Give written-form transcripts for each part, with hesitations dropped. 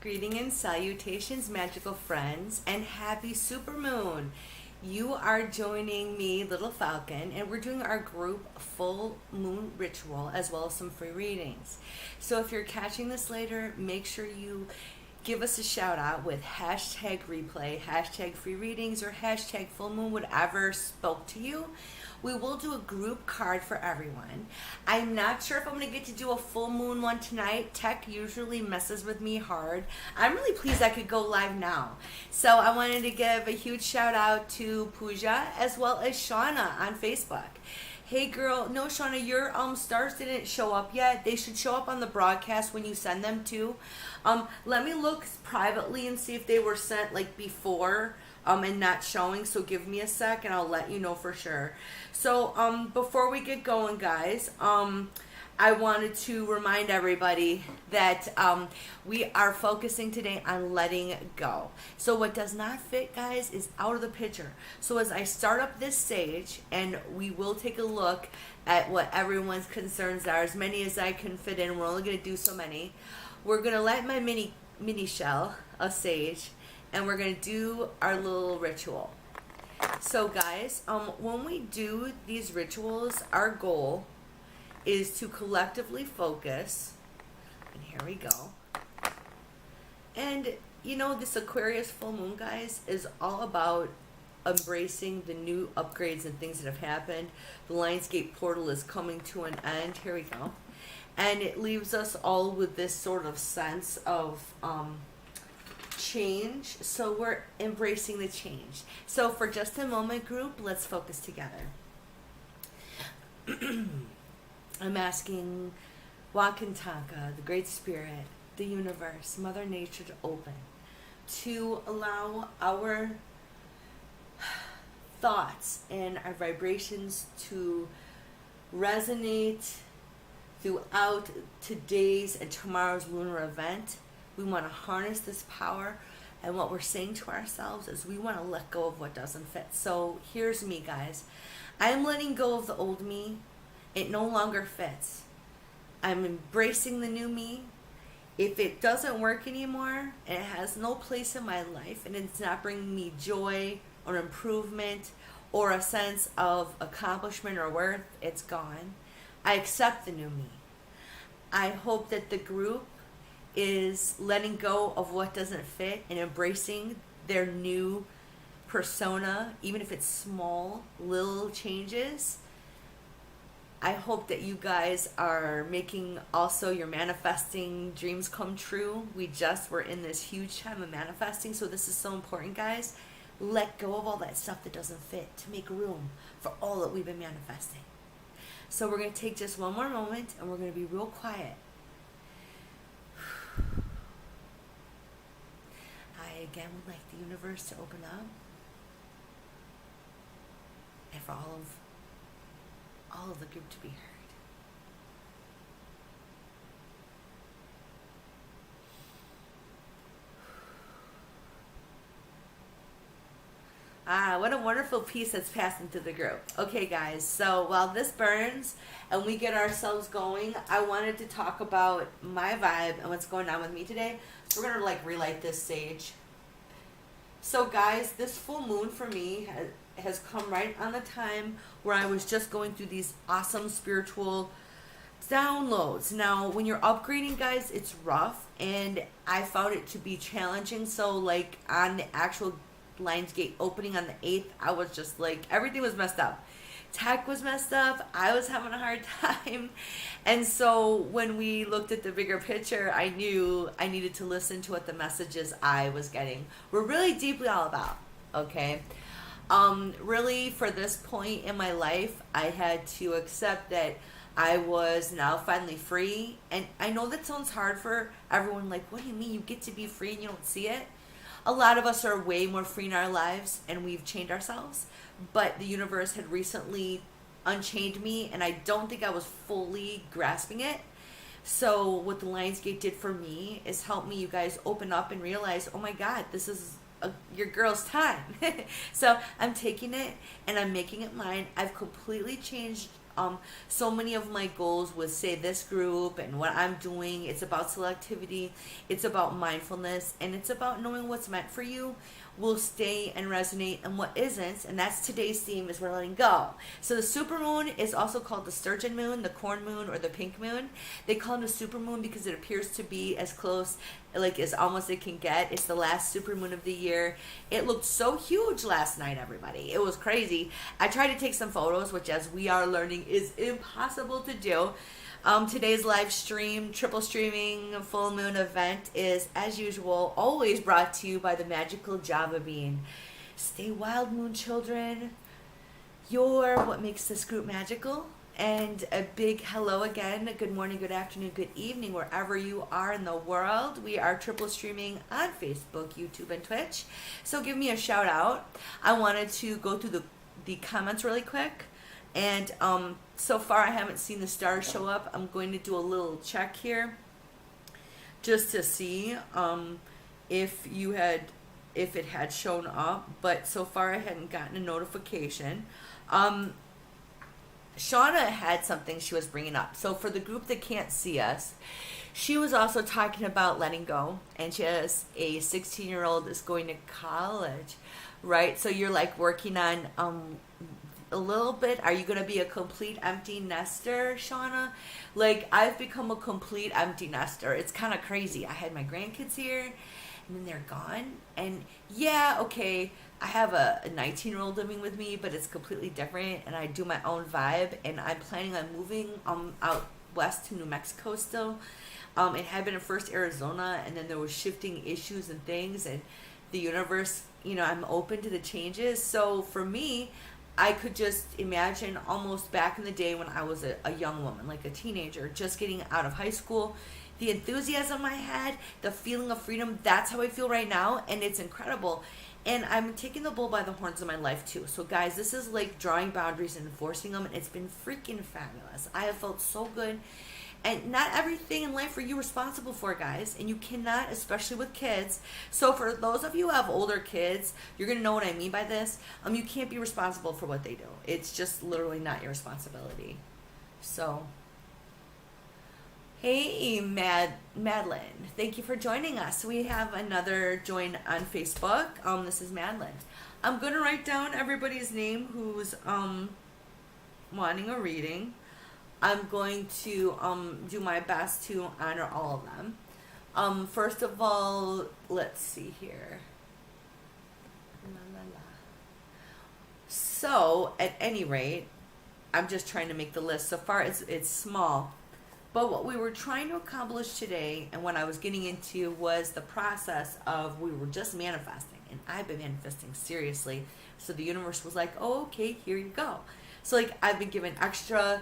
Greeting and salutations, magical friends, and happy supermoon. You are joining me, Little Falcon, and we're doing our group full moon ritual as well as some free readings. So if you're catching this later, make sure you give us a shout out with hashtag replay, hashtag free readings, or hashtag full moon, whatever spoke to you. We will do a group card for everyone. I'm not sure if I'm going to get to do a full moon one tonight. Tech usually messes with me hard. I'm really pleased I could go live now. So I wanted to give a huge shout out to Pooja as well as Shauna on Facebook. Hey girl, no Shauna, your stars didn't show up yet. They should show up on the broadcast when you send them to. Let me look privately and see if they were sent like before and not showing. So give me a sec and I'll let you know for sure. So before we get going, guys, I wanted to remind everybody that we are focusing today on letting go. So what does not fit, guys, is out of the picture. So as I start up this sage, and we will take a look at what everyone's concerns are, as many as I can fit in. We're only going to do so many. We're going to light my mini shell, a sage, and we're going to do our little ritual. So guys, when we do these rituals, our goal is to collectively focus, and here we go. And you know, this Aquarius full moon, guys, is all about embracing the new upgrades and things that have happened. The Lionsgate portal is coming to an end. Here we go. And it leaves us all with this sort of sense of change. So we're embracing the change. So for just a moment, group, let's focus together. I'm asking Wakantaka, the Great Spirit, the universe, Mother Nature to open, to allow our thoughts and our vibrations to resonate throughout today's and tomorrow's lunar event. We want to harness this power, and what we're saying to ourselves is we want to let go of what doesn't fit. So here's me, guys. I'm letting go of the old me. It no longer fits. I'm embracing the new me. If it doesn't work anymore and it has no place in my life and it's not bringing me joy or improvement or a sense of accomplishment or worth, it's gone. I accept the new me. I hope that the group is letting go of what doesn't fit and embracing their new persona, even if it's small, little changes. I hope that you guys are making also your manifesting dreams come true. We just were in this huge time of manifesting, so this is so important, guys. Let go of all that stuff that doesn't fit to make room for all that we've been manifesting. So we're going to take just one more moment and we're going to be real quiet. I again would like the universe to open up and for all of the group to be heard. What a wonderful piece that's passing through the group. Okay, guys, so while this burns and we get ourselves going, I wanted to talk about my vibe and what's going on with me today. So we're going to relight this sage. So guys, this full moon for me has come right on the time where I was just going through these awesome spiritual downloads. Now, when you're upgrading, guys, it's rough, and I found it to be challenging. So, like, on the actual Lionsgate opening on the 8th, I was just like, everything was messed up. Tech was messed up. I was having a hard time. And so when we looked at the bigger picture, I knew I needed to listen to what the messages I was getting were really deeply all about. Okay. Really, for this point in my life, I had to accept that I was now finally free. And I know that sounds hard for everyone. Like, what do you mean you get to be free and you don't see it? A lot of us are way more free in our lives and we've chained ourselves. But the universe had recently unchained me, and I don't think I was fully grasping it. So what the Lionsgate did for me is help me, you guys, open up and realize, oh my God, this is your girl's time. So I'm taking it and I'm making it mine. I've completely changed So many of my goals with, say, this group and what I'm doing, it's about selectivity, it's about mindfulness, and it's about knowing what's meant for you will stay and resonate, and what isn't. And that's today's theme, is we're letting go. So the supermoon is also called the sturgeon moon, the corn moon, or the pink moon. They call it a supermoon because it appears to be as close, like, as almost it can get. It's the last supermoon of the year. It looked so huge last night, everybody. It was crazy. I tried to take some photos, which, as we are learning, is impossible to do. Today's live stream, triple streaming full moon event is, as usual, always brought to you by the magical Java Bean. Stay wild, moon children. You're what makes this group magical. And a big hello again. Good morning, good afternoon, good evening, wherever you are in the world. We are triple streaming on Facebook, YouTube, and Twitch. So give me a shout out. I wanted to go through the comments really quick. And so far I haven't seen the stars show up. I'm going to do a little check here just to see if it had shown up, but so far I hadn't gotten a notification. Shauna had something she was bringing up. So for the group that can't see us, she was also talking about letting go, and she has a 16-year-old that's going to college, right? So you're like working on a little bit. Are you going to be a complete empty nester, Shauna? Like, I've become a complete empty nester. It's kind of crazy. I had my grandkids here, and then they're gone. And yeah, okay, I have a 19-year-old living with me, but it's completely different, and I do my own vibe, and I'm planning on moving out west to New Mexico still. It had been at first Arizona, and then there was shifting issues and things, and the universe, I'm open to the changes. So for me, I could just imagine almost back in the day when I was a young woman, like a teenager, just getting out of high school. The enthusiasm I had, the feeling of freedom, that's how I feel right now, and it's incredible. And I'm taking the bull by the horns of my life too. So guys, this is like drawing boundaries and enforcing them, and it's been freaking fabulous. I have felt so good. And not everything in life are you responsible for, guys. And you cannot, especially with kids. So for those of you who have older kids, you're going to know what I mean by this. You can't be responsible for what they do. It's just literally not your responsibility. So, hey, Madeline. Thank you for joining us. We have another join on Facebook. This is Madeline. I'm going to write down everybody's name who's wanting a reading. I'm going to do my best to honor all of them. First of all, let's see here. So, at any rate, I'm just trying to make the list. So far, it's small. But what we were trying to accomplish today, and what I was getting into, was the process of, we were just manifesting. And I've been manifesting seriously. So the universe was like, oh, okay, here you go. So, like, I've been given extra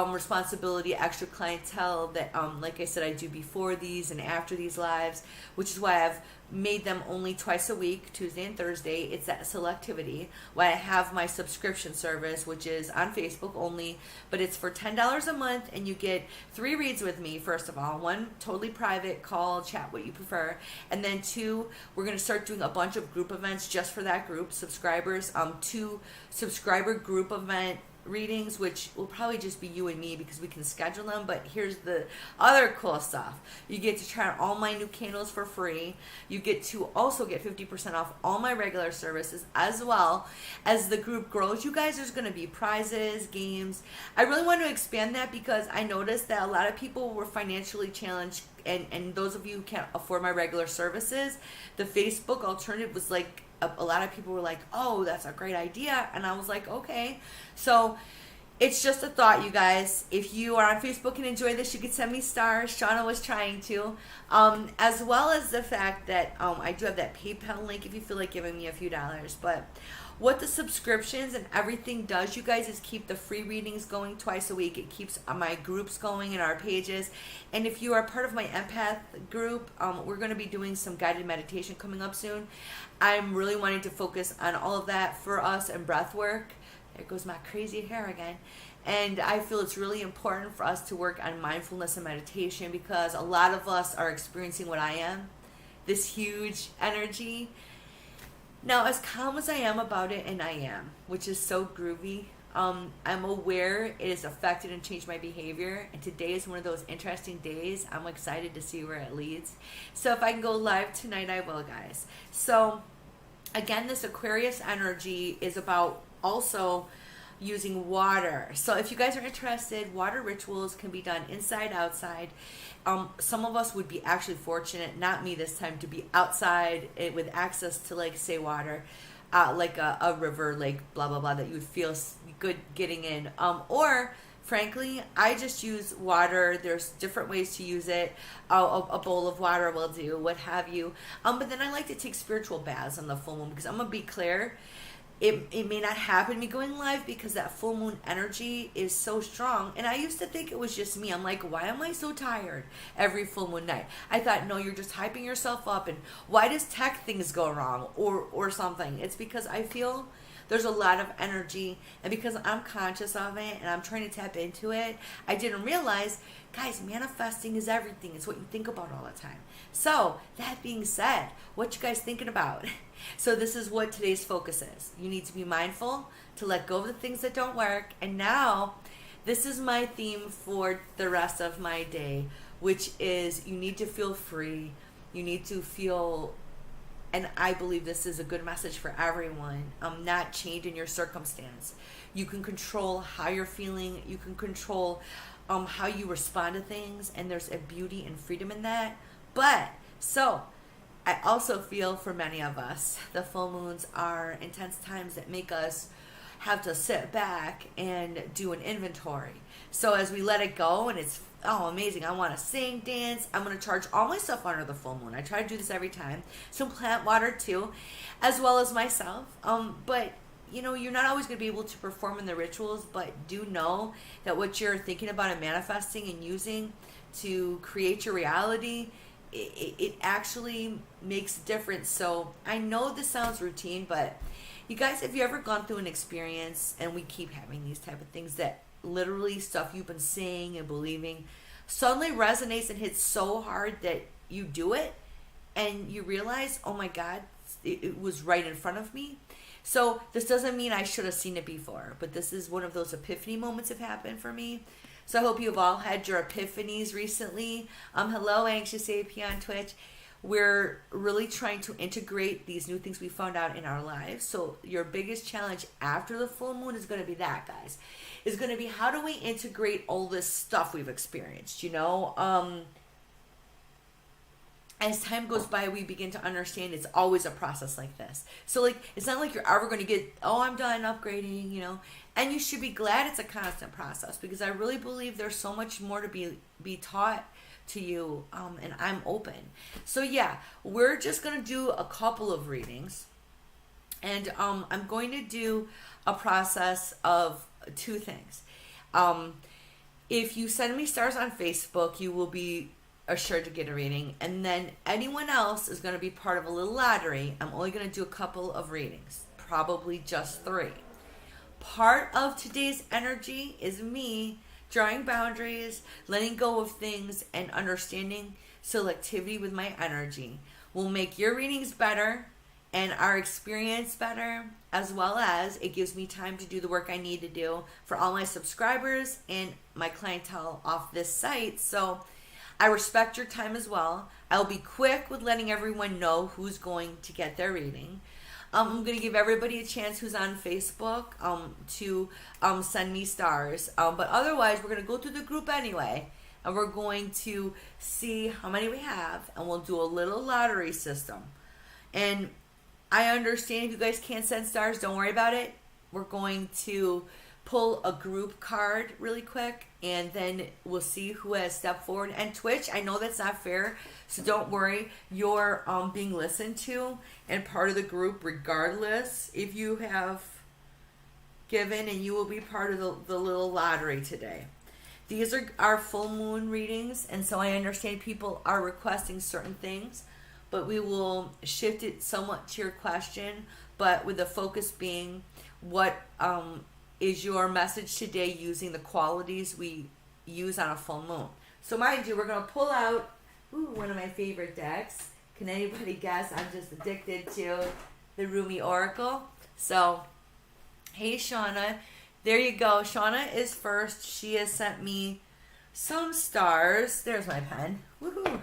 responsibility, extra clientele that, like I said, I do before these and after these lives, which is why I've made them only twice a week, Tuesday and Thursday. It's that selectivity. Why I have my subscription service, which is on Facebook only, but it's for $10 a month, and you get 3 reads with me. First of all, 1 totally private, call, chat, what you prefer, and then 2, we're going to start doing a bunch of group events just for that group subscribers. 2 subscriber group event readings, which will probably just be you and me because we can schedule them. But here's the other cool stuff. You get to try out all my new candles for free. You get to also get 50% off all my regular services, as well as the group grows. You guys, there's going to be prizes, games. I really want to expand that because I noticed that a lot of people were financially challenged, and those of you who can't afford my regular services, the Facebook alternative was like, a lot of people were like, oh, that's a great idea. And I was like, okay. So it's just a thought, you guys. If you are on Facebook and enjoy this, you could send me stars. Shauna was trying to. As well as the fact that I do have that PayPal link if you feel like giving me a few dollars. But what the subscriptions and everything does, you guys, is keep the free readings going twice a week. It keeps my groups going in our pages. And if you are part of my empath group, we're going to be doing some guided meditation coming up soon. I'm really wanting to focus on all of that for us and breath work. There goes my crazy hair again. And I feel it's really important for us to work on mindfulness and meditation, because a lot of us are experiencing what I am, this huge energy. Now, as calm as I am about it, and I am, which is so groovy, I'm aware it has affected and changed my behavior, and today is one of those interesting days. I'm excited to see where it leads. So if I can go live tonight, I will, guys. So again, this Aquarius energy is about also using water. So if you guys are interested, water rituals can be done inside, outside. Some of us would be actually fortunate, not me this time, to be outside with access to, like, say, water, like a river, lake, blah, blah, blah, that you would feel good getting in. Or frankly, I just use water. There's different ways to use it. A bowl of water will do, what have you. But then I like to take spiritual baths on the full moon, because I'm going to be clear, it may not happen to me going live because that full moon energy is so strong. And I used to think it was just me. I'm like, why am I so tired every full moon night? I thought, no, you're just hyping yourself up. And why does tech things go wrong or something? It's because I feel there's a lot of energy, and because I'm conscious of it and I'm trying to tap into it, I didn't realize, guys, manifesting is everything. It's what you think about all the time. So that being said, what you guys thinking about? So this is what today's focus is. You need to be mindful to let go of the things that don't work. And now this is my theme for the rest of my day, which is you need to feel free. You need to feel, and I believe this is a good message for everyone, not change in your circumstance. You can control how you're feeling. You can control how you respond to things, and there's a beauty and freedom in that. But so I also feel for many of us, the full moons are intense times that make us have to sit back and do an inventory. So as we let it go, and it's, oh, amazing, I want to sing, dance, I'm going to charge all my stuff under the full moon. I try to do this every time. Some plant water too, as well as myself. But you know, you're not always going to be able to perform in the rituals, but do know that what you're thinking about and manifesting and using to create your reality, it actually makes a difference. So I know this sounds routine, but you guys, have you ever gone through an experience, and we keep having these type of things, that literally stuff you've been saying and believing suddenly resonates and hits so hard that you do it and you realize, oh my God, it was right in front of me. So this doesn't mean I should have seen it before, but this is one of those epiphany moments have happened for me. So I hope you've all had your epiphanies recently. Hello, Anxious AP on Twitch. We're really trying to integrate these new things we found out in our lives. So your biggest challenge after the full moon is going to be that, guys. Is going to be, how do we integrate all this stuff we've experienced, you know? As time goes by, we begin to understand it's always a process like this. So, like, it's not like you're ever going to get, oh, I'm done upgrading, you know. And you should be glad it's a constant process, because I really believe there's so much more to be taught to you, and I'm open. So, yeah, we're just going to do a couple of readings. And I'm going to do a process of two things. If you send me stars on Facebook, you will be assured to get a reading, and then anyone else is going to be part of a little lottery. I'm only going to do a couple of readings, probably just 3. Part of today's energy is me drawing boundaries, letting go of things, and understanding selectivity with my energy will make your readings better and our experience better, as well as it gives me time to do the work I need to do for all my subscribers and my clientele off this site. So I respect your time as well. I'll be quick with letting everyone know who's going to get their reading. I'm going to give everybody a chance who's on Facebook to send me stars. But otherwise, we're going to go through the group anyway. And we're going to see how many we have. And we'll do a little lottery system. And I understand if you guys can't send stars, don't worry about it. We're going to pull a group card really quick, and then we'll see who has stepped forward. And Twitch, I know that's not fair, so don't worry. You're being listened to and part of the group regardless if you have given, and you will be part of the little lottery today. These are our full moon readings, and so I understand people are requesting certain things, but we will shift it somewhat to your question, but with the focus being what is your message today using the qualities we use on a full moon. So mind you, we're going to pull out one of my favorite decks. Can anybody guess? I'm just addicted to the Rumi Oracle. So, hey Shauna, There you go. Shauna is first. She has sent me some stars. There's my pen. Woohoo.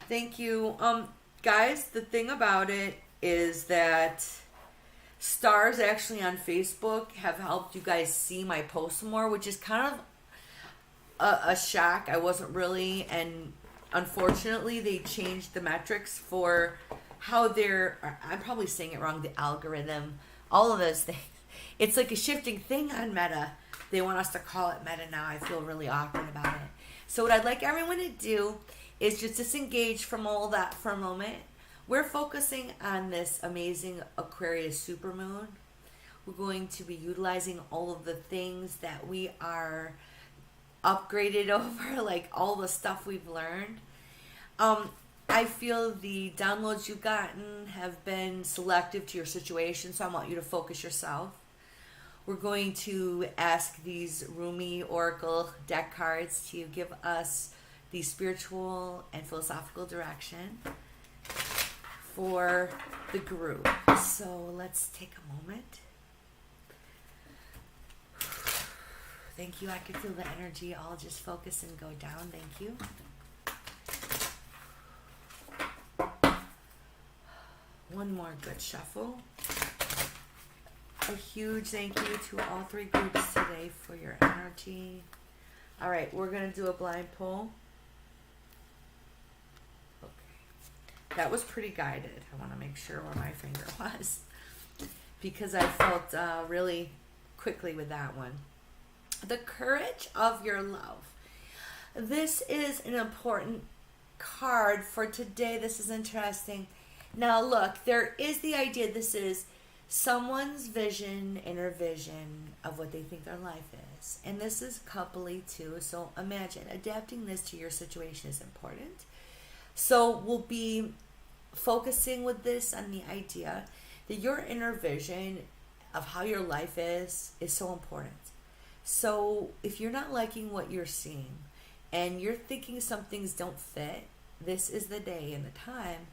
Thank you. Guys, the thing about it is that stars actually on Facebook have helped you guys see my posts more, which is kind of a shock. I wasn't really, and unfortunately they changed the metrics for how I'm probably saying it wrong, the algorithm, all of those things. It's like a shifting thing on Meta. They want us to call it Meta now. I feel really awkward about it. So what I'd like everyone to do is just disengage from all that for a moment. We're focusing on this amazing Aquarius supermoon. We're going to be utilizing all of the things that we are upgraded over, like all the stuff we've learned. I feel the downloads you've gotten have been selective to your situation, so I want you to focus yourself. We're going to ask these Rumi Oracle deck cards to give us the spiritual and philosophical direction for the group. So let's take a moment. Thank you. I can feel the energy. I'll just focus and go down. Thank you. One more good shuffle. A huge thank you to all three groups today for your energy. All right, we're going to do a blind pull. Okay. That was pretty guided. I want to make sure where my finger was because I felt really quickly with that one. The courage of your love. This is an important card for today. This is interesting. Now look, there is the idea this is someone's vision, inner vision of what they think their life is. And this is coupley too. So imagine adapting this to your situation is important. So we'll be focusing with this on the idea that your inner vision of how your life is so important. So if you're not liking what you're seeing and you're thinking some things don't fit, this is the day and the time.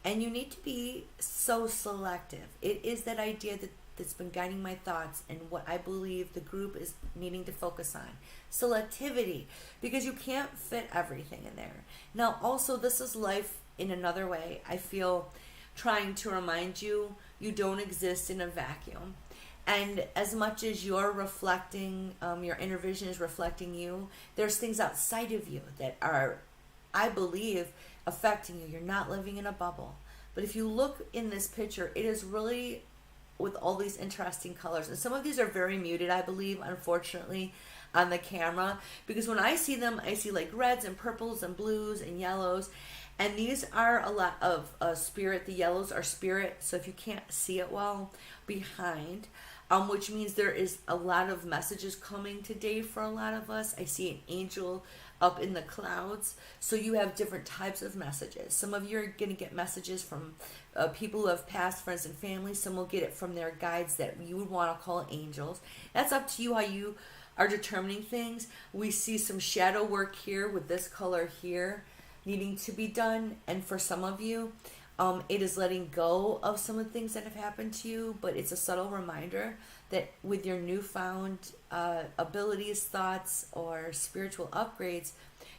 And you need to be so selective. It is that idea that's been guiding my thoughts and what I believe the group is needing to focus on. Selectivity, because you can't fit everything in there. Now, also, this is life in another way. I feel trying to remind you, you don't exist in a vacuum. And as much as you're reflecting, your inner vision is reflecting you, there's things outside of you that are, I believe, affecting you. You're not living in a bubble. But if you look in this picture, it is really with all these interesting colors. And some of these are very muted, I believe, unfortunately, on the camera. Because when I see them, I see like reds and purples and blues and yellows. And these are a lot of spirit. The yellows are spirit. So if you can't see it well behind, which means there is a lot of messages coming today for a lot of us. I see an angel up in the clouds. So you have different types of messages. Some of you are going to get messages from people who have passed, friends and family. Some will get it from their guides that you would want to call angels. That's up to you how you are determining things. We see some shadow work here with this color here needing to be done. And for some of you, it is letting go of some of the things that have happened to you, but it's a subtle reminder that with your newfound abilities, thoughts, or spiritual upgrades,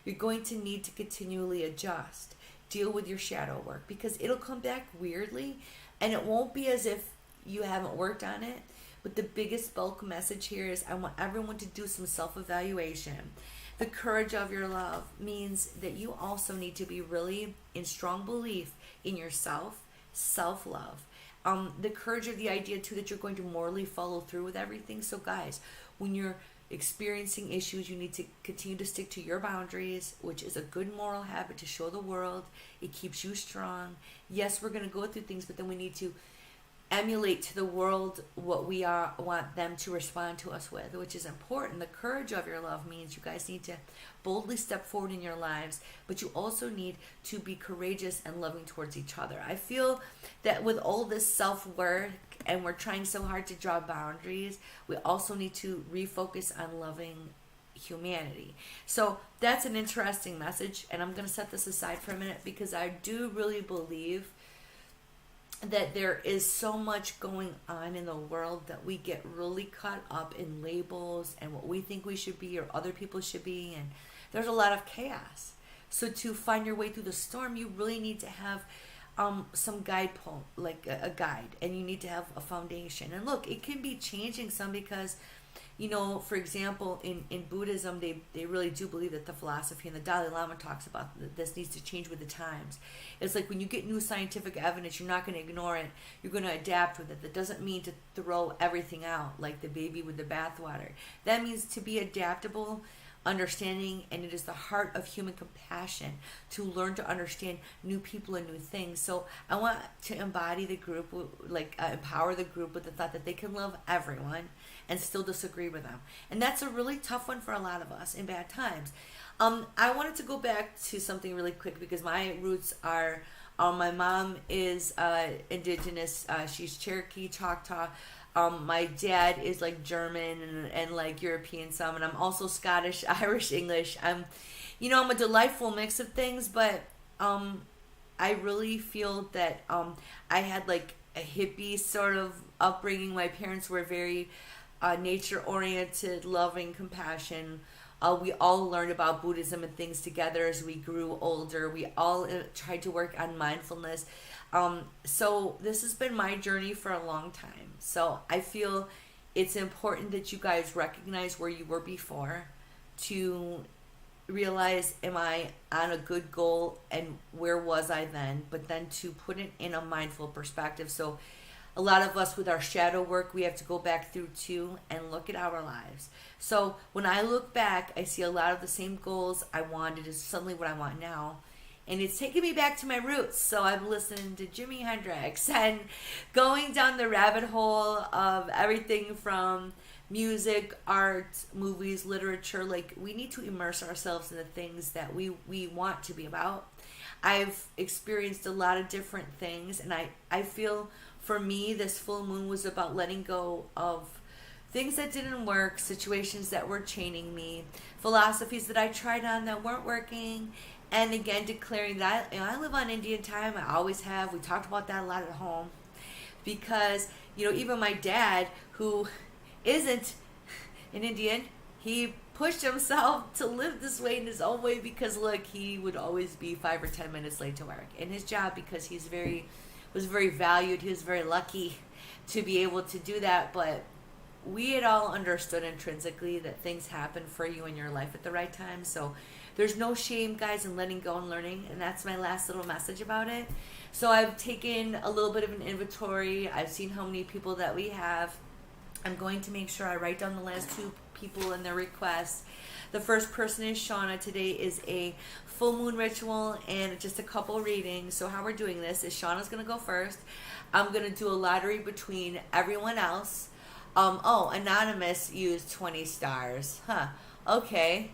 you're going to need to continually adjust, deal with your shadow work, because it'll come back weirdly, and it won't be as if you haven't worked on it. But the biggest bulk message here is I want everyone to do some self-evaluation. The courage of your love means that you also need to be really in strong belief in yourself, self-love. The courage of the idea too that you're going to morally follow through with everything. So guys, when you're experiencing issues, you need to continue to stick to your boundaries, which is a good moral habit to show the world. It keeps you strong. Yes, we're going to go through things, but then we need to emulate to the world what we want them to respond to us with, which is important. The courage of your love means you guys need to boldly step forward in your lives, but you also need to be courageous and loving towards each other. I feel that with all this self-work and we're trying so hard to draw boundaries, we also need to refocus on loving humanity. So that's an interesting message, and I'm going to set this aside for a minute because I do really believe that there is so much going on in the world that we get really caught up in labels and what we think we should be or other people should be, and there's a lot of chaos. So to find your way through the storm, you really need to have some guidepost, like a guide, and you need to have a foundation. And look, it can be changing some because, for example, in Buddhism, they really do believe that the philosophy, and the Dalai Lama talks about that this needs to change with the times. It's like when you get new scientific evidence, you're not going to ignore it. You're going to adapt with it. That doesn't mean to throw everything out like the baby with the bathwater. That means to be adaptable, understanding, and it is the heart of human compassion to learn to understand new people and new things. So I want to embody the group, empower the group with the thought that they can love everyone and still disagree with them. And that's a really tough one for a lot of us in bad times. I wanted to go back to something really quick because my roots are, my mom is indigenous. She's Cherokee, Choctaw. My dad is like German and like European some, and I'm also Scottish, Irish, English. I'm a delightful mix of things, but I really feel that I had like a hippie sort of upbringing. My parents were very nature oriented, loving, compassion. We all learned about Buddhism and things together as we grew older. We all tried to work on mindfulness. So this has been my journey for a long time. So I feel it's important that you guys recognize where you were before, to realize, am I on a good goal and where was I then? But then to put it in a mindful perspective. So a lot of us with our shadow work, we have to go back through too and look at our lives. So when I look back, I see a lot of the same goals I wanted is suddenly what I want now. And it's taking me back to my roots. So I'm listening to Jimi Hendrix and going down the rabbit hole of everything from music, art, movies, literature. Like, we need to immerse ourselves in the things that we want to be about. I've experienced a lot of different things, and I feel for me this full moon was about letting go of things that didn't work, situations that were chaining me, philosophies that I tried on that weren't working. And again, declaring that I live on Indian time. I always have. We talked about that a lot at home. Because, even my dad, who isn't an Indian, he pushed himself to live this way in his own way because, look, he would always be 5 or 10 minutes late to work in his job because was very valued. He was very lucky to be able to do that. But we had all understood intrinsically that things happen for you in your life at the right time. So there's no shame, guys, in letting go and learning, and that's my last little message about it. So I've taken a little bit of an inventory. I've seen how many people that we have. I'm going to make sure I write down the last 2 people and their requests. The first person is Shauna. Today is a full moon ritual and just a couple readings. So how we're doing this is Shauna's going to go first. I'm going to do a lottery between everyone else. Anonymous used 20 stars. Okay.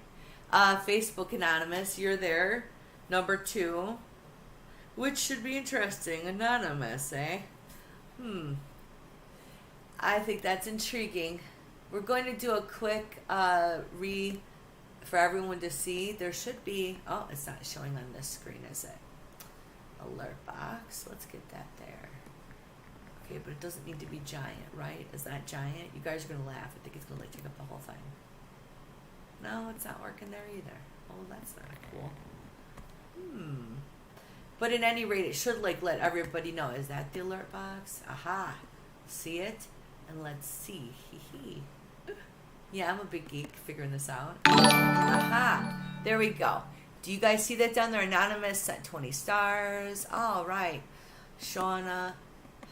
Facebook Anonymous, you're there. Number 2. Which should be interesting. Anonymous, eh? I think that's intriguing. We're going to do a quick read for everyone to see. There should be... Oh, it's not showing on this screen, is it? Alert box. Let's get that there. Okay, but it doesn't need to be giant, right? Is that giant? You guys are going to laugh. I think it's going to take up the whole thing. No, it's not working there either. Oh, that's not cool. But at any rate, it should let everybody know. Is that the alert box? Aha. See it? And let's see. Yeah, I'm a big geek figuring this out. Aha. There we go. Do you guys see that down there? Anonymous sent 20 stars. All right. Shauna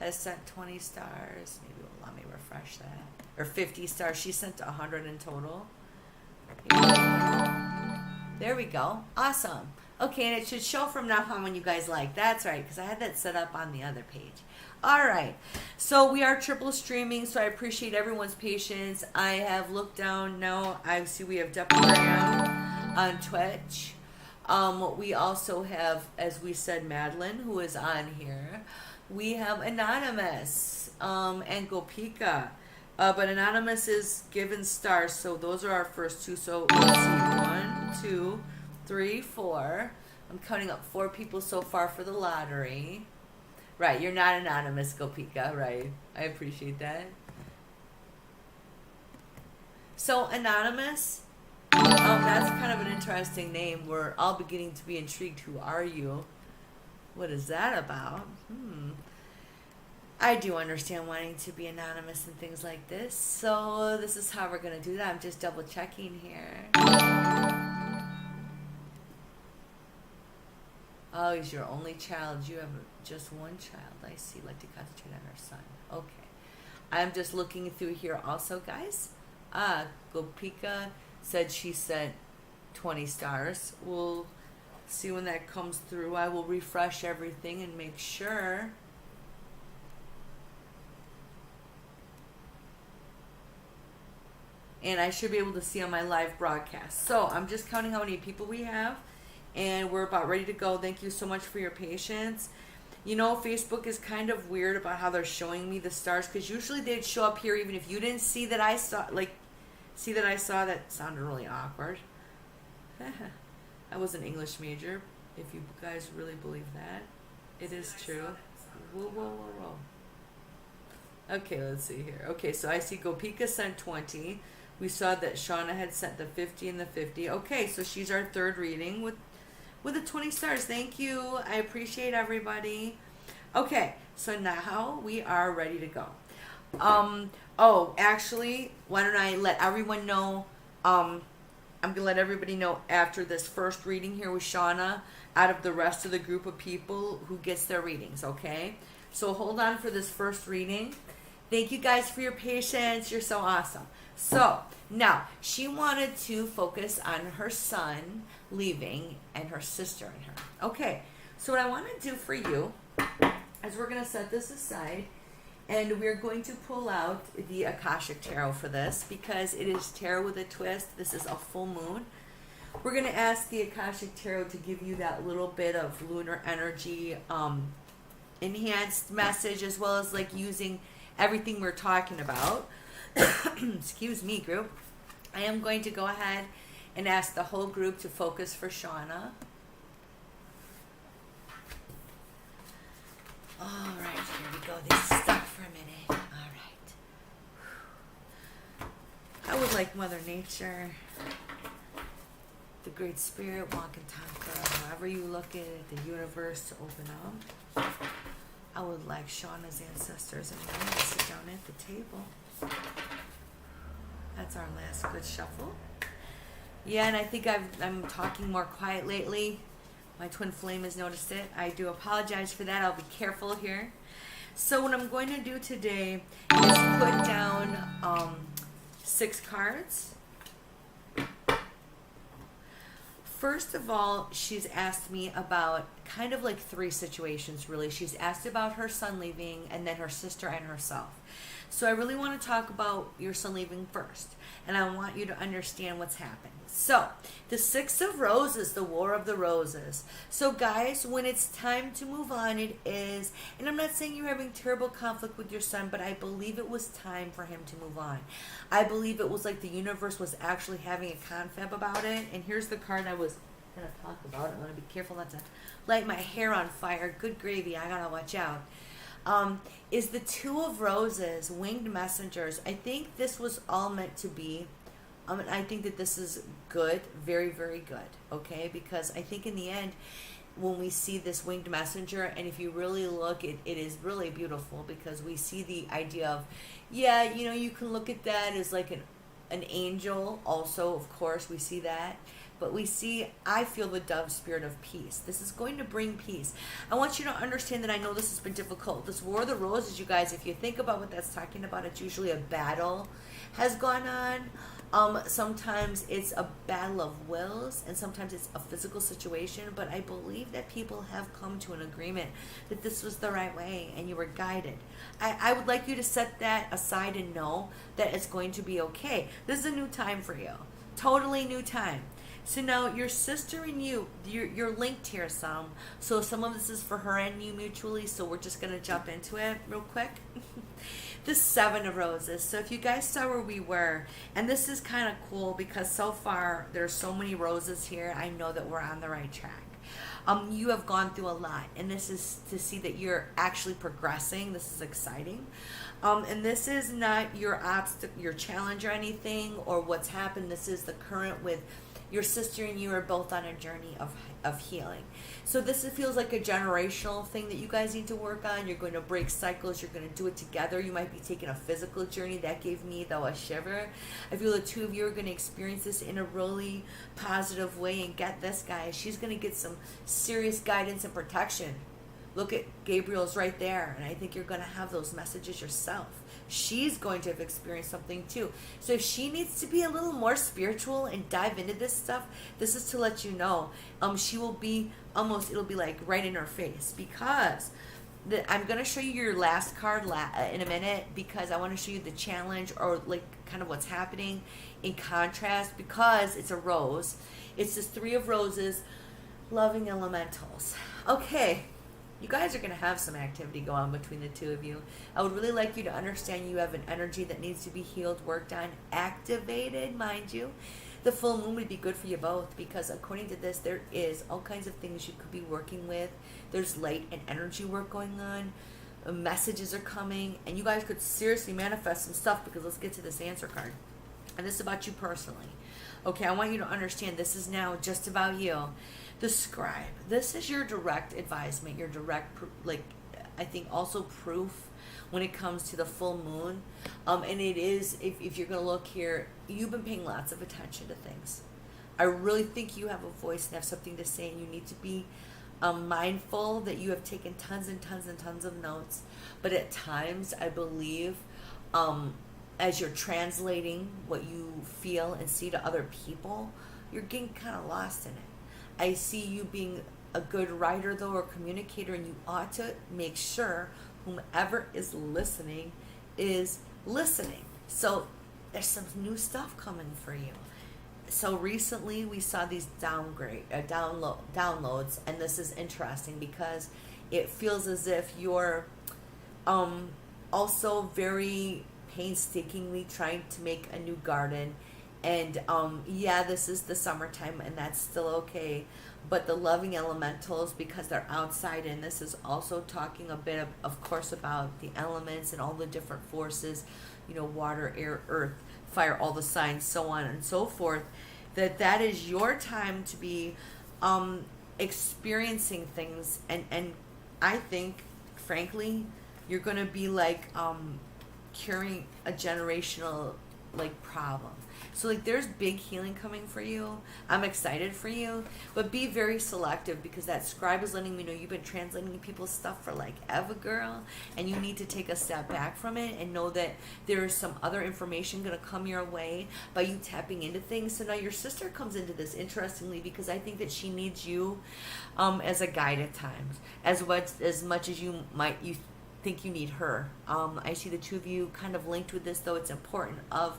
has sent 20 stars. Maybe it will let me refresh that. Or 50 stars. She sent 100 in total. There we go. Awesome. Okay, and it should show from now on when you guys like. That's right, because I had that set up on the other page. All right. So we are triple streaming, so I appreciate everyone's patience. I have looked down now. I see we have Deparam on Twitch. We also have, as we said, Madeline, who is on here. We have Anonymous and Gopika. But Anonymous is given stars, so those are our first 2. So let's see, 1, 2, 3, 4. I'm counting up 4 people so far for the lottery. Right, you're not anonymous, Gopika, right. I appreciate that. So, Anonymous, that's kind of an interesting name. We're all beginning to be intrigued. Who are you? What is that about? I do understand wanting to be anonymous and things like this. So, this is how we're going to do that. I'm just double checking here. Oh, he's your only child. You have just one child. I see. Like to concentrate on her son. Okay. I'm just looking through here also, guys. Gopika said she sent 20 stars. We'll see when that comes through. I will refresh everything and make sure. And I should be able to see on my live broadcast. So I'm just counting how many people we have. And we're about ready to go. Thank you so much for your patience. You know, Facebook is kind of weird about how they're showing me the stars, because usually they'd show up here even if you didn't see that I saw, that sounded really awkward. I was an English major, if you guys really believe that. It is true. Whoa. Okay, let's see here. Okay, so I see Gopika sent 20. We saw that Shauna had sent the 50 and the 50. Okay, so she's our third reading with the 20 stars. Thank you. I appreciate everybody. Okay, so now we are ready to go. Oh, actually, why don't I let everyone know, I'm going to let everybody know after this first reading here with Shauna, out of the rest of the group of people who gets their readings, okay? So hold on for this first reading. Thank you guys for your patience. You're so awesome. So, now, she wanted to focus on her son leaving and her sister and her. Okay, so what I want to do for you is we're going to set this aside, and we're going to pull out the Akashic Tarot for this, because it is tarot with a twist. This is a full moon. We're going to ask the Akashic Tarot to give you that little bit of lunar energy, enhanced message, as well as like using everything we're talking about. Excuse me, group. I am going to go ahead and ask the whole group to focus for Shauna. All right, here we go. This is stuck for a minute. All right. I would like Mother Nature, the Great Spirit, Walk and Tonka, however you look at it, the universe to open up. I would like Shauna's ancestors and me to sit down at the table. That's our last good shuffle. Yeah, and I think I'm talking more quiet lately. My twin flame has noticed it. I do apologize for that. I'll be careful here. So what I'm going to do today is put down 6 cards. First of all, she's asked me about kind of like 3 situations, really. She's asked about her son leaving, and then her sister and herself. So I really want to talk about your son leaving first, and I want you to understand what's happening. So, the 6 of Roses, the War of the Roses. So guys, when it's time to move on, it is, and I'm not saying you're having terrible conflict with your son, but I believe it was time for him to move on. I believe it was like the universe was actually having a confab about it, and here's the card I was going to talk about. I want to be careful not to light my hair on fire. Good gravy, I gotta watch out. Is the 2 of Roses, Winged Messengers. I think this was all meant to be. And I think that this is good, very, very good, okay? Because I think in the end, when we see this winged messenger, and if you really look, it is really beautiful, because we see the idea of, yeah, you know, you can look at that as like an angel also, of course, we see that. But we see, I feel the dove spirit of peace. This is going to bring peace. I want you to understand that I know this has been difficult. This War of the Roses, you guys, if you think about what that's talking about, it's usually a battle has gone on. Sometimes it's a battle of wills, and sometimes it's a physical situation, but I believe that people have come to an agreement that this was the right way and you were guided. I would like you to set that aside and know that it's going to be okay. This is a new time for you. Totally new time. So now your sister and you're linked here some. So some of this is for her and you mutually, so we're just going to jump into it real quick. The 7 of Roses. So if you guys saw where we were, and this is kind of cool because so far there's so many roses here, I know that we're on the right track. You have gone through a lot, and this is to see that you're actually progressing. This is exciting. And this is not your your challenge or anything, or what's happened. This is the current with your sister and you are both on a journey of healing. So this feels like a generational thing that you guys need to work on. You're going to break cycles. You're going to do it together. You might be taking a physical journey. That gave me, though, a shiver. I feel the two of you are going to experience this in a really positive way. And get this, guys, she's going to get some serious guidance and protection. Look at Gabriel's right there. And I think you're going to have those messages yourself. She's going to have experienced something too. So if she needs to be a little more spiritual and dive into this stuff, this is to let you know. She will be almost, it'll be like right in her face, because I'm going to show you your last card in a minute, because I want to show you the challenge, or like kind of what's happening in contrast, because it's a rose. It's this 3 of roses, loving elementals. Okay. You guys are going to have some activity go on between the two of you. I would really like you to understand you have an energy that needs to be healed, worked on, activated, mind you. The full moon would be good for you both, because according to this, there is all kinds of things you could be working with. There's light and energy work going on. Messages are coming, and you guys could seriously manifest some stuff, because let's get to this answer card. And this is about you personally. Okay, I want you to understand this is now just about you. The scribe. This is your direct advisement, your direct, I think also proof when it comes to the full moon. And it is, if you're going to look here, you've been paying lots of attention to things. I really think you have a voice and have something to say, and you need to be mindful that you have taken tons and tons and tons of notes. But at times, I believe, as you're translating what you feel and see to other people, you're getting kind of lost in it. I see you being a good writer, though, or communicator, and you ought to make sure whomever is listening is listening. So there's some new stuff coming for you. So recently we saw these downloads, and this is interesting because it feels as if you're also very painstakingly trying to make a new garden. And yeah, this is the summertime, and that's still okay. But the loving elementals, because they're outside, and this is also talking a bit of course, about the elements and all the different forces, water, air, earth, fire, all the signs, so on and so forth, that is your time to be experiencing things. And I think, frankly, you're going to be like curing a generational problem. So there's big healing coming for you. I'm excited for you, but be very selective, because that scribe is letting me know you've been translating people's stuff for ever, girl, and you need to take a step back from it and know that there is some other information going to come your way by you tapping into things. So now your sister comes into this interestingly, because I think that she needs you as a guide at times, as much as you think you need her. I see the two of you kind of linked with this, though it's important of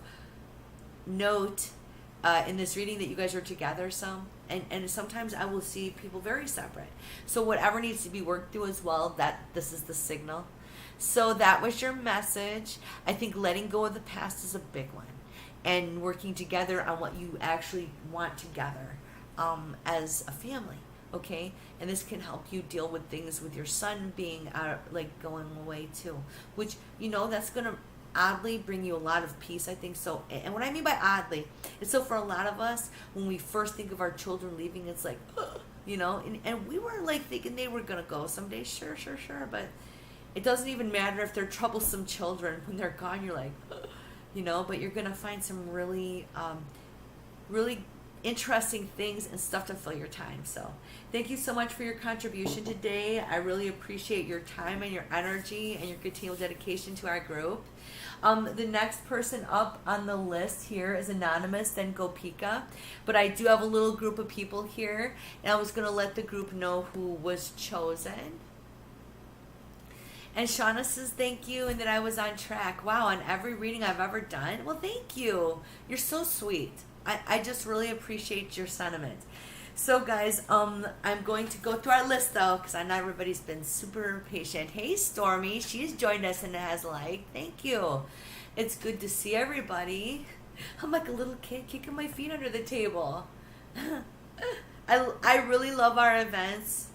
note in this reading that you guys are together some, and sometimes I will see people very separate. So whatever needs to be worked through as well, that this is the signal. So that was your message. I think letting go of the past is a big one, and working together on what you actually want together as a family. Okay, and this can help you deal with things with your son being going away too, which that's gonna oddly bring you a lot of peace, I think. So, and what I mean by oddly, it's so for a lot of us, when we first think of our children leaving, it's like, and we were thinking they were gonna go someday, sure, but it doesn't even matter if they're troublesome children. When they're gone, you're like, but you're gonna find some really interesting things and stuff to fill your time. So thank you so much for your contribution today. I really appreciate your time and your energy and your continual dedication to our group. The next person up on the list here is anonymous, then Gopika, but I do have a little group of people here, and I was going to let the group know who was chosen. And Shauna says thank you, and that I was on track. Wow, on every reading I've ever done. Well, thank you. You're so sweet. I just really appreciate your sentiment. So guys, I'm going to go through our list though, because I know everybody's been super patient. Hey Stormy, she's joined us and has thank you. It's good to see everybody. I'm like a little kid kicking my feet under the table. I really love our events,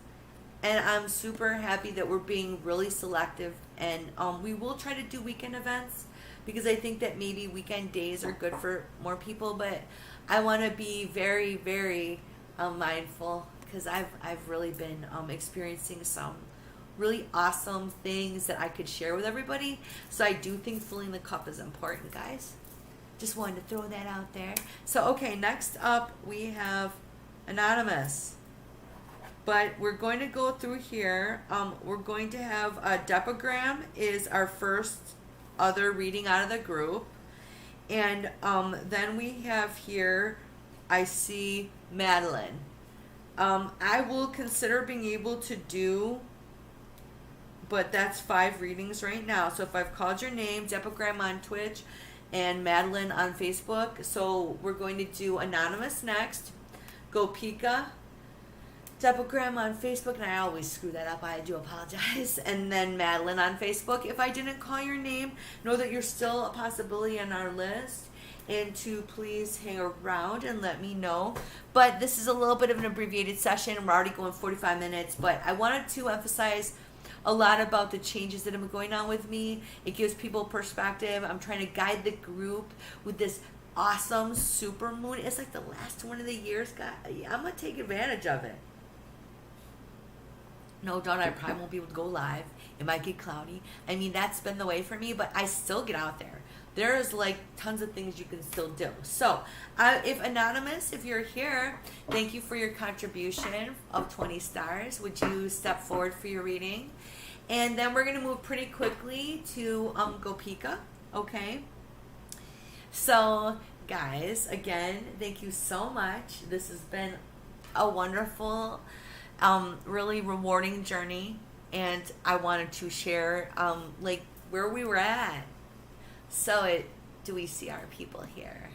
and I'm super happy that we're being really selective. And we will try to do weekend events because I think that maybe weekend days are good for more people. But I want to be very, very mindful because I've really been experiencing some really awesome things that I could share with everybody. So I do think filling the cup is important, guys. Just wanted to throw that out there. So, okay, next up we have Anonymous. But we're going to go through here. We're going to have a Depagram is our first other reading out of the group. And then we have here, I see Madeline. I will consider being able to do, but that's 5 readings right now. So if I've called your name, Depagram on Twitch and Madeline on Facebook. So we're going to do Anonymous next. Go Pika. Depagram on Facebook, and I always screw that up. I do apologize. And then Madeline on Facebook. If I didn't call your name, know that you're still a possibility on our list. And to please hang around and let me know. But this is a little bit of an abbreviated session. We're already going 45 minutes. But I wanted to emphasize a lot about the changes that have been going on with me. It gives people perspective. I'm trying to guide the group with this awesome supermoon. It's like the last one of the years, guys. I'm going to take advantage of it. No doubt I probably won't be able to go live. It might get cloudy. I mean, that's been the way for me, but I still get out there. There's like tons of things you can still do. So, if Anonymous, if you're here, thank you for your contribution of 20 stars. Would you step forward for your reading? And then we're going to move pretty quickly to Go Pika, okay? So, guys, again, thank you so much. This has been a wonderful, really rewarding journey, and I wanted to share like where we were at. So do we see our people here?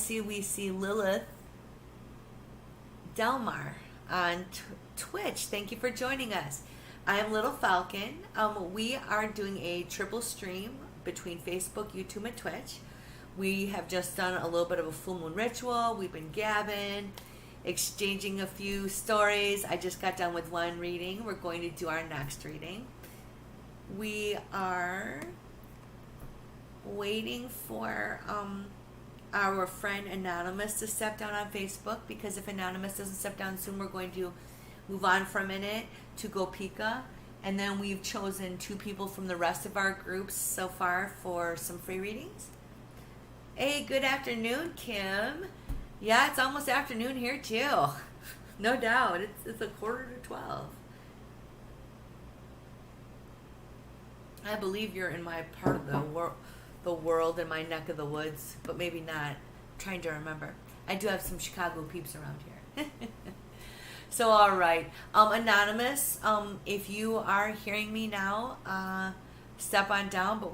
We see Lilith Delmar on Twitch. Thank you for joining us. I am Little Falcon. We are doing a triple stream between Facebook, YouTube, and Twitch. We have just done a little bit of a full moon ritual. We've been gabbing, exchanging a few stories. I just got done with one reading. We're going to do our next reading. We are waiting for our friend Anonymous to step down on Facebook, because if Anonymous doesn't step down soon, we're going to move on for a minute to Go Pika. And then we've chosen 2 people from the rest of our groups so far for some free readings. Hey, good afternoon, Kim. Yeah, it's almost afternoon here too. No doubt. It's 11:45. I believe you're in my part of the world, in my neck of the woods, but maybe not. I'm trying to remember. I do have some Chicago peeps around here. So, all right. Anonymous, if you are hearing me now, step on down, but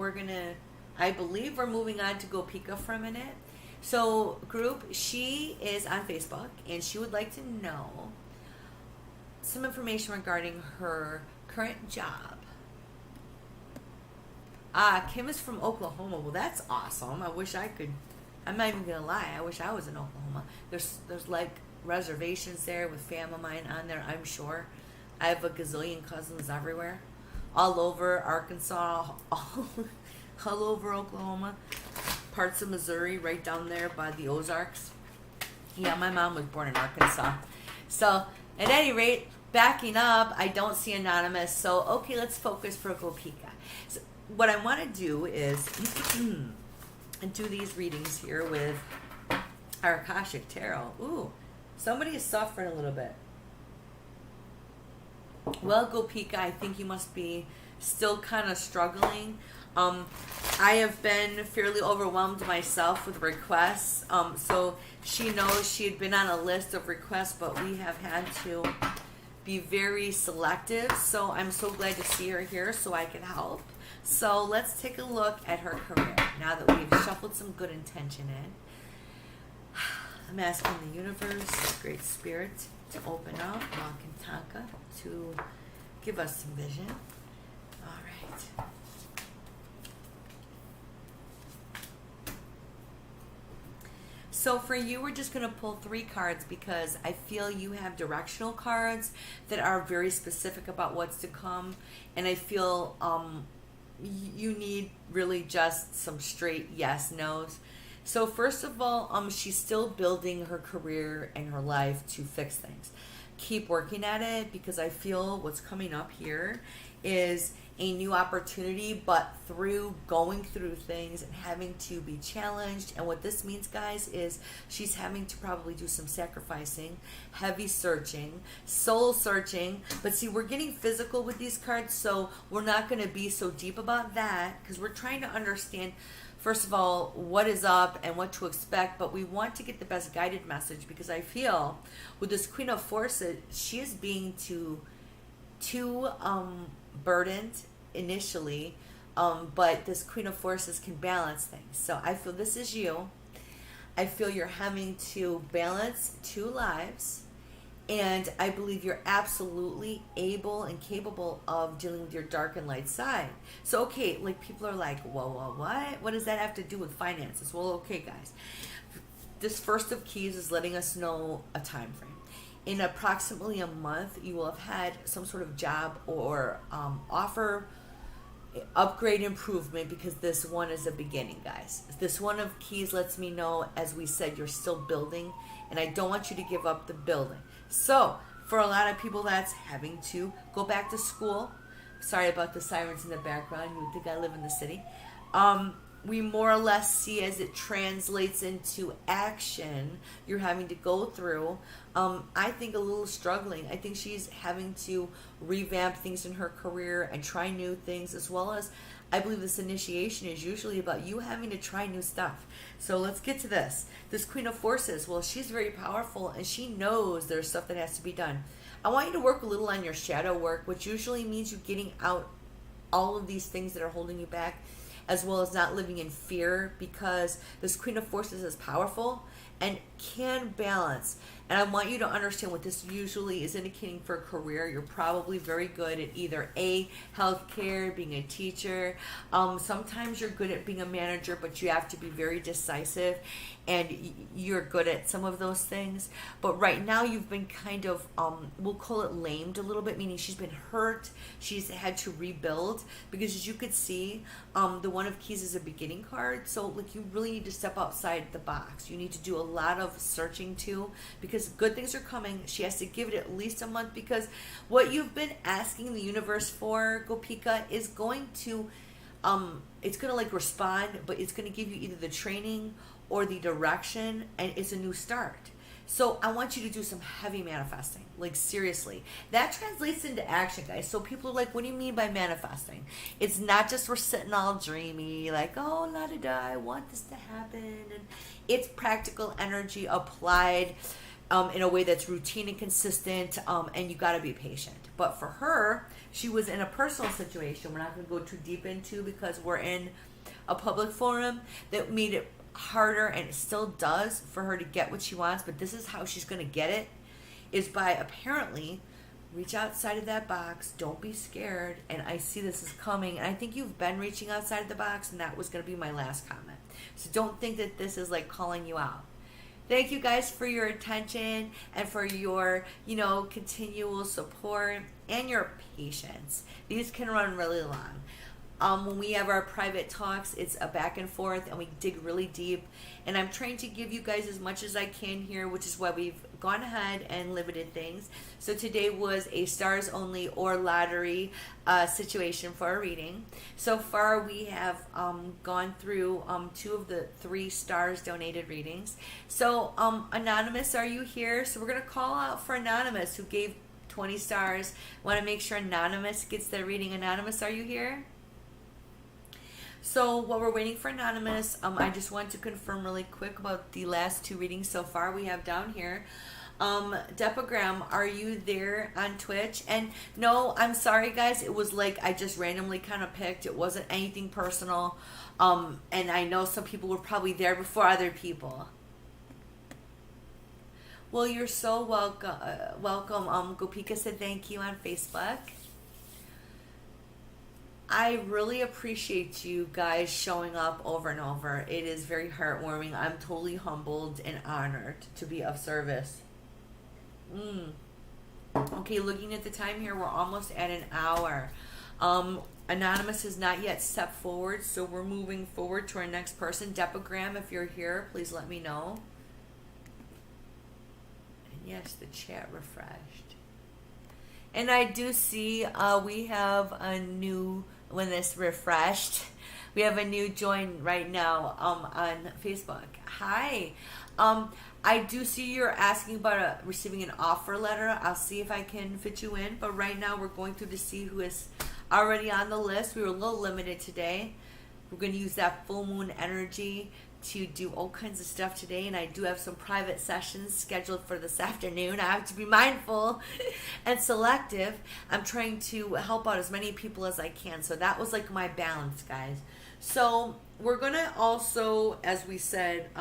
I believe we're moving on to Go Pika for a minute. So, group, she is on Facebook, and she would like to know some information regarding her current job. Kim is from Oklahoma. Well, that's awesome. I wish I could. I'm not even going to lie. I wish I was in Oklahoma. There's like reservations there with family of mine on there, I'm sure. I have a gazillion cousins everywhere. All over Arkansas, all over Oklahoma. Parts of Missouri, right down there by the Ozarks. Yeah, my mom was born in Arkansas. So, at any rate, backing up, I don't see Anonymous. So, okay, let's focus for Go Pika. So, what I want to do is do these readings here with our Akashic Tarot. Ooh, somebody is suffering a little bit. Well, Go Pika, I think you must be still kind of struggling. I have been fairly overwhelmed myself with requests. So she knows she had been on a list of requests, but we have had to be very selective. So I'm so glad to see her here so I can help. So let's take a look at her career now that we've shuffled some good intention in. I'm asking the universe, Great Spirit, to open up, Malkantanka, to give us some vision. All right. So for you, we're just going to pull 3 cards because I feel you have directional cards that are very specific about what's to come. And I feel you need really just some straight yes, no's. So first of all, she's still building her career and her life to fix things. Keep working at it because I feel what's coming up here is a new opportunity, but through going through things and having to be challenged. And what this means, guys, is she's having to probably do some sacrificing, heavy searching, soul searching. But see, we're getting physical with these cards, so we're not going to be so deep about that because we're trying to understand, first of all, what is up and what to expect. But we want to get the best guided message because I feel with this Queen of Forces, she is being too burdened initially, but this Queen of Forces can balance things. So I feel this is you. I feel you're having to balance 2 lives, and I believe you're absolutely able and capable of dealing with your dark and light side. So okay, like people are like, whoa, what does that have to do with finances? Well, okay, guys, this First of Keys is letting us know a time frame. In approximately a month, you will have had some sort of job or offer, upgrade, improvement, because this one is a beginning, guys. This One of Keys lets me know, as we said, you're still building, and I don't want you to give up the building. So for a lot of people, that's having to go back to school. Sorry about the sirens in the background. You would think I live in the city. We more or less see as it translates into action, you're having to go through, I think, a little struggling. I think she's having to revamp things in her career and try new things, as well as I believe this initiation is usually about you having to try new stuff. So let's get to this. This Queen of Forces, well, she's very powerful and she knows there's stuff that has to be done. I want you to work a little on your shadow work, which usually means you getting out all of these things that are holding you back, as well as not living in fear, because this Queen of Forces is powerful and can balance. And I want you to understand what this usually is indicating for a career. You're probably very good at either A, healthcare, being a teacher. Sometimes you're good at being a manager, but you have to be very decisive, and you're good at some of those things. But right now you've been kind of, we'll call it lamed a little bit, meaning she's been hurt. She's had to rebuild, because as you could see, the One of Keys is a beginning card. So like you really need to step outside the box. You need to do a lot of searching too, because good things are coming. She has to give it at least a month, because what you've been asking the universe for, Gopika, is going to, it's going to like respond, but it's going to give you either the training or the direction, and it's a new start. So I want you to do some heavy manifesting, like seriously. That translates into action, guys. So people are like, what do you mean by manifesting? It's not just we're sitting all dreamy, like, oh, la da da, I want this to happen. And it's practical energy applied in a way that's routine and consistent, and you got to be patient. But for her, she was in a personal situation we're not going to go too deep into, because we're in a public forum, that made it harder, and it still does, for her to get what she wants. But this is how she's going to get it, is by apparently reach outside of that box. Don't be scared. And I see this is coming, and I think you've been reaching outside of the box, and that was going to be my last comment. So don't think that this is like calling you out. Thank you guys for your attention and for your, continual support and your patience. These can run really long. When we have our private talks, it's a back and forth, and we dig really deep. And I'm trying to give you guys as much as I can here, which is why we've gone ahead and limited things. So today was a stars only or lottery situation for a reading. So far, we have gone through 2 of the 3 stars donated readings. So Anonymous, are you here? So we're going to call out for Anonymous, who gave 20 stars. Want to make sure Anonymous gets their reading. Anonymous, are you here? So while we're waiting for Anonymous, I just want to confirm really quick about the last 2 readings so far we have down here. Depagram, are you there on Twitch? And no, I'm sorry guys, it was like I just randomly kind of picked. It wasn't anything personal. And I know some people were probably there before other people. Well, you're so welcome. Gopika said thank you on Facebook. I really appreciate you guys showing up over and over. It is very heartwarming. I'm totally humbled and honored to be of service. Mm. Okay, looking at the time here, we're almost at an hour. Um, Anonymous has not yet stepped forward, so we're moving forward to our next person. Depagram, if you're here, please let me know. And yes, the chat refreshed. And I do see we have a new, when this refreshed, we have a new join right now on Facebook. Hi. I do see you're asking about receiving an offer letter. I'll see if I can fit you in. But right now we're going through to see who is already on the list. We were a little limited today. We're going to use that full moon energy to do all kinds of stuff today, and I do have some private sessions scheduled for this afternoon. I have to be mindful and selective. I'm trying to help out as many people as I can, so that was like my balance, guys. So we're gonna also, as we said,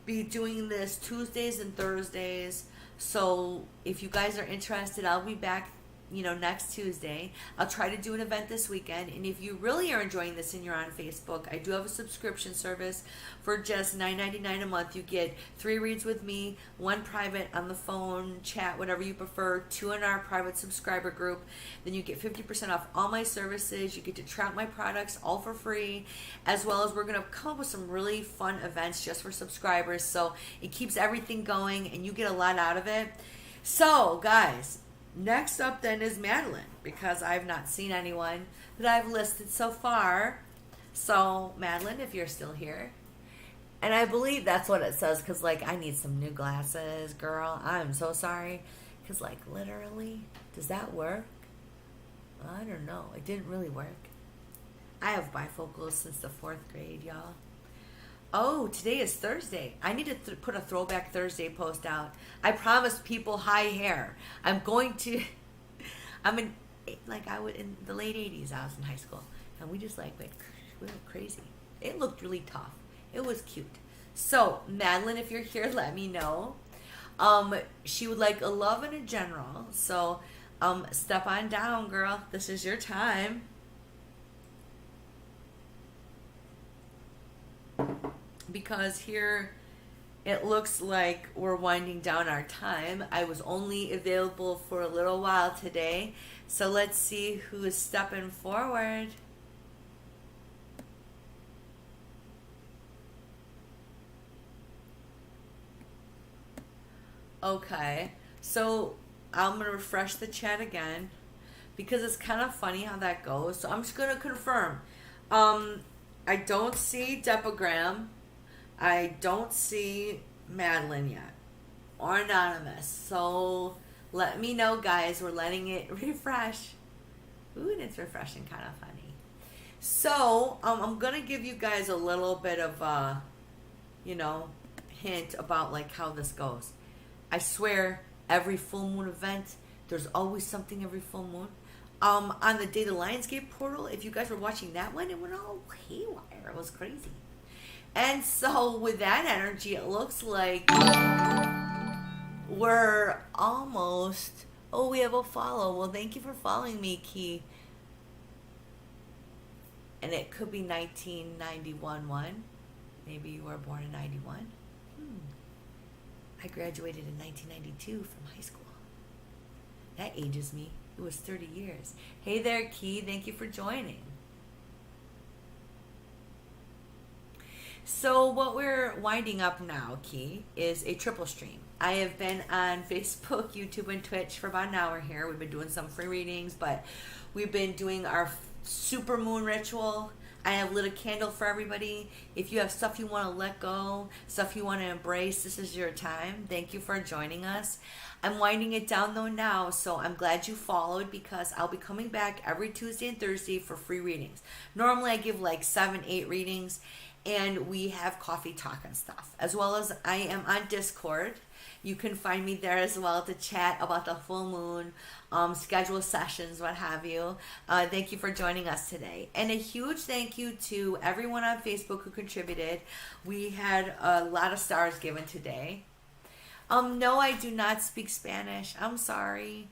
be doing this Tuesdays and Thursdays. So if you guys are interested, I'll be back next Tuesday. I'll try to do an event this weekend. And if you really are enjoying this and you're on Facebook, I do have a subscription service for just $9.99 a month. You get 3 reads with me, 1 private on the phone, chat, whatever you prefer, 2 in our private subscriber group. Then you get 50% off all my services. You get to try out my products all for free, as well as we're going to come up with some really fun events just for subscribers. So it keeps everything going and you get a lot out of it. So, guys, next up then is Madeline, because I've not seen anyone that I've listed so far. So Madeline, if you're still here, and I believe that's what it says, because I need some new glasses, girl. I'm so sorry, because literally, does that work? I don't know. It didn't really work. I have bifocals since the 4th grade, y'all. Oh, today is Thursday. I need to put a Throwback Thursday post out. I promised people high hair. I'm going to, I was in the late 80s, I was in high school. And we just we went crazy. It looked really tough. It was cute. So, Madeline, if you're here, let me know. She would like a love and a general. So, step on down, girl. This is your time. Because here it looks like we're winding down our time. I was only available for a little while today, so let's see who is stepping forward. Okay, so I'm going to refresh the chat again because it's kind of funny how that goes. So I'm just going to confirm. I don't see Depagram. I don't see Madeline yet, or Anonymous. So let me know, guys. We're letting it refresh. Ooh, and it's refreshing, kind of funny. So I'm gonna give you guys a little bit of a, hint about how this goes. I swear, every full moon event, there's always something every full moon. On the Data Lionsgate portal, if you guys were watching that one, it went all haywire. It was crazy. And so with that energy, it looks like we're almost, we have a follow. Well, thank you for following me, Key. And it could be 1991 one. Maybe you were born in 91. I graduated in 1992 from high school. That ages me. It was 30 years. Hey there, Key. Thank you for joining. So what we're winding up now, Key, is a triple stream. I have been on Facebook, YouTube, and Twitch for about an hour here. We've been doing some free readings, but we've been doing our Supermoon ritual. I have lit a candle for everybody. If you have stuff you want to let go, stuff you want to embrace, this is your time. Thank you for joining us. I'm winding it down though now, so I'm glad you followed, because I'll be coming back every Tuesday and Thursday for free readings. Normally I give 7, 8 readings, and we have coffee talk and stuff, as well as I am on Discord. You can find me there as well to chat about the full moon, schedule sessions, what have you. Thank you for joining us today. And a huge thank you to everyone on Facebook who contributed. We had a lot of stars given today. No, I do not speak Spanish. I'm sorry.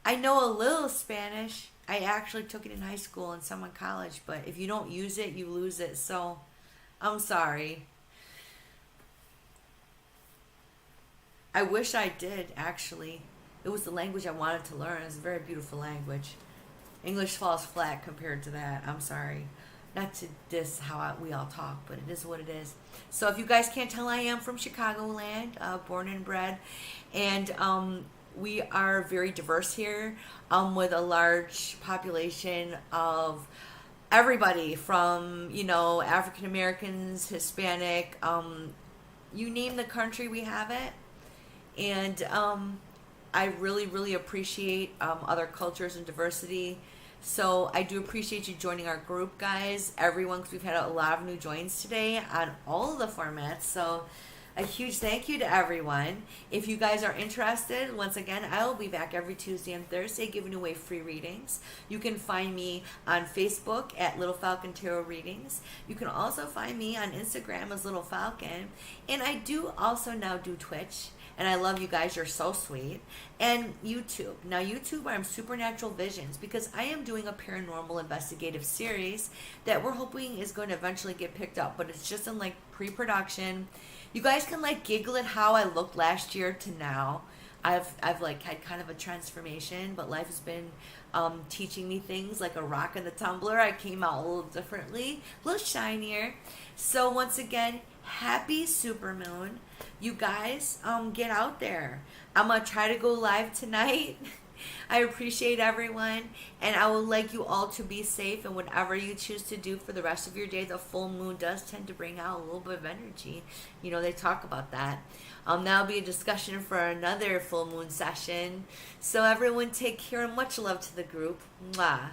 I know a little Spanish. I actually took it in high school and some in college, but if you don't use it, you lose it. So I'm sorry. I wish I did, actually. It was the language I wanted to learn. It's a very beautiful language. English falls flat compared to that. I'm sorry. Not to diss we all talk, but it is what it is. So if you guys can't tell, I am from Chicagoland, born and bred. And we are very diverse here, with a large population of everybody from, African Americans, Hispanic, you name the country, we have it. And I really, really appreciate other cultures and diversity. So I do appreciate you joining our group, guys, everyone, because we've had a lot of new joins today on all of the formats. So a huge thank you to everyone. If you guys are interested, once again, I will be back every Tuesday and Thursday giving away free readings. You can find me on Facebook at Little Falcon Tarot Readings. You can also find me on Instagram as Little Falcon. And I do also now do Twitch. And I love you guys. You're so sweet. And YouTube. Now, YouTube, I'm Supernatural Visions, because I am doing a paranormal investigative series that we're hoping is going to eventually get picked up. But it's just in like pre-production. You guys can like giggle at how I looked last year to now. I've like had kind of a transformation, but life has been teaching me things like a rock in the tumbler. I came out a little differently, a little shinier. So once again, happy Supermoon. You guys, get out there. I'm going to try to go live tonight. I appreciate everyone, and I would like you all to be safe in whatever you choose to do for the rest of your day. The full moon does tend to bring out a little bit of energy. They talk about that. That'll be a discussion for another full moon session. So everyone take care, and much love to the group. Mwah.